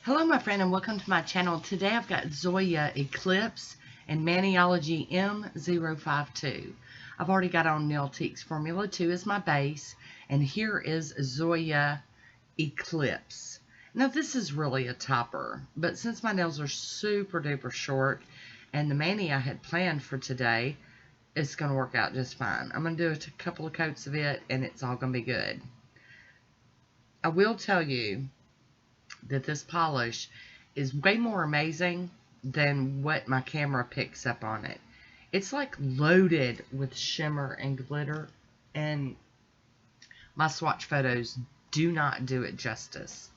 Hello my friend and welcome to my channel. Today I've got Zoya Eclipse and Maniology M052. I've already got on Nailtiques Formula 2 as my base, and here is Zoya Eclipse. Now this is really a topper, but since my nails are super duper short and the mani I had planned for today, it's going to work out just fine. I'm going to do a couple of coats of it and it's all going to be good. I will tell you that this polish is way more amazing than what my camera picks up on it. It's like loaded with shimmer and glitter, and my swatch photos do not do it justice.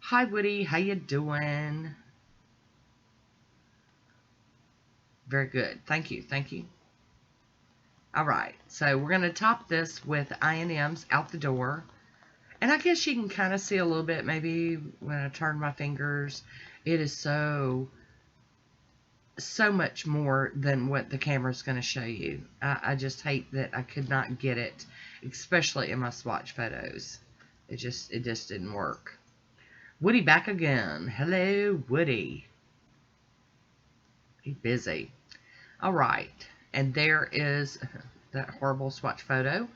Hi Woody, how you doing? Very good, thank you, thank you. Alright, so we're going to top this with I&M's Out the Door. And I guess you can kind of see a little bit maybe when I turn my fingers. It is so much more than what the camera's going to show you. I just hate that I could not get it, especially in my swatch photos. It just didn't work. Woody back again. Hello, Woody. He's busy. All right, and there is that horrible swatch photo.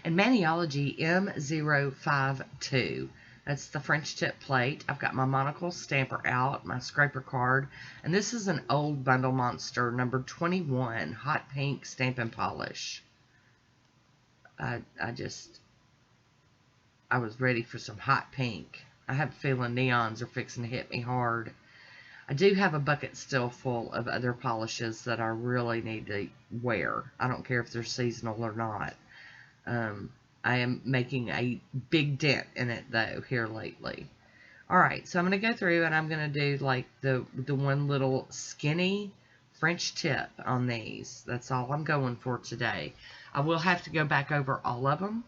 And Maniology M052. That's the French tip plate. I've got my Monocle stamper out, my scraper card. And this is an old Bundle Monster, number 21, hot pink stamp and polish. I was ready for some hot pink. I have a feeling neons are fixing to hit me hard. I do have a bucket still full of other polishes that I really need to wear. I don't care if they're seasonal or not. I am making a big dent in it though here lately. Alright, so I'm going to go through and I'm going to do like the one little skinny French tip on these. That's all I'm going for today. I will have to go back over all of them.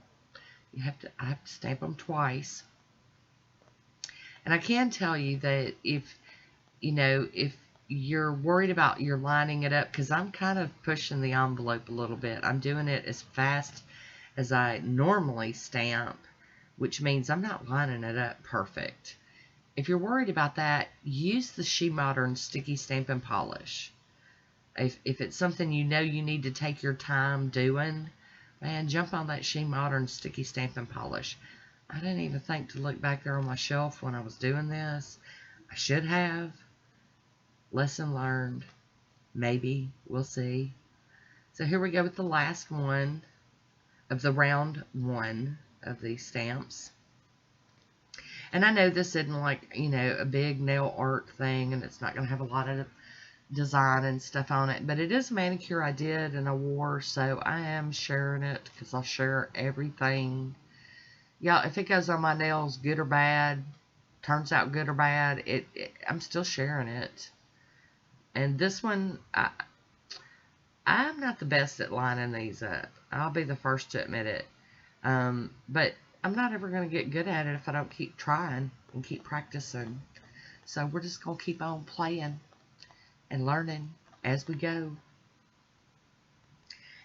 I have to stamp them twice. And I can tell you that if you're worried about your lining it up, because I'm kind of pushing the envelope a little bit. I'm doing it as fast as I normally stamp, which means I'm not lining it up perfect. If you're worried about that, use the She Modern Sticky Stamp and Polish. If it's something you know you need to take your time doing, man, jump on that She Modern Sticky Stamp and Polish. I didn't even think to look back there on my shelf when I was doing this. I should have. Lesson learned. Maybe. We'll see. So here we go with the last one of the round one of these stamps. And I know this isn't like, a big nail art thing, and it's not going to have a lot of design and stuff on it, but it is a manicure I did and I wore, so I am sharing it because I'll share everything. Yeah, if it goes on my nails good or bad, turns out good or bad, I'm still sharing it. And this one, I'm not the best at lining these up. I'll be the first to admit it. But I'm not ever going to get good at it if I don't keep trying and keep practicing. So we're just going to keep on playing and learning as we go.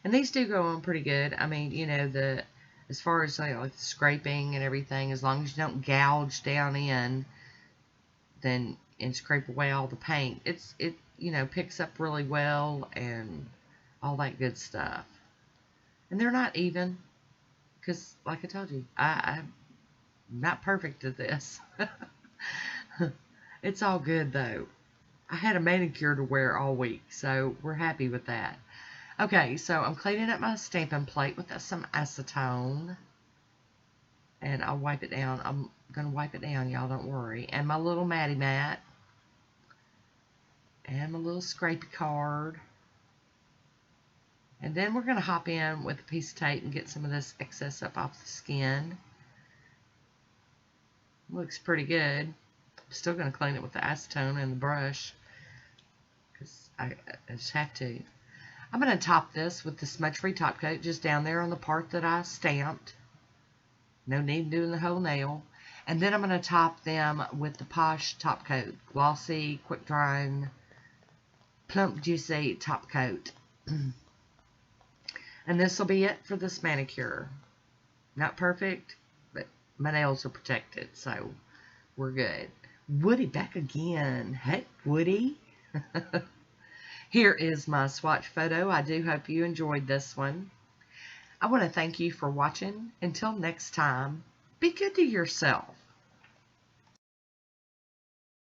And these do go on pretty good. I mean, as far as like the scraping and everything, as long as you don't gouge down in, and scrape away all the paint, it picks up really well and all that good stuff. And they're not even, because like I told you, I'm not perfect at this. It's all good though. I had a manicure to wear all week, so we're happy with that. Okay, so I'm cleaning up my stamping plate with some acetone. And I'll wipe it down. I'm going to wipe it down, y'all, don't worry. And my little Matty Mat. And my little scrapey card. And then we're going to hop in with a piece of tape and get some of this excess up off the skin. Looks pretty good. I'm still going to clean it with the acetone and the brush, because I just have to. I'm going to top this with the smudge-free top coat just down there on the part that I stamped. No need doing the whole nail. And then I'm going to top them with the Poshe top coat. Glossy, quick drying, plump, juicy top coat. And this will be it for this manicure. Not perfect, but my nails are protected, so we're good. Woody back again. Hey, Woody. Here is my swatch photo. I do hope you enjoyed this one. I want to thank you for watching. Until next time, be good to yourself.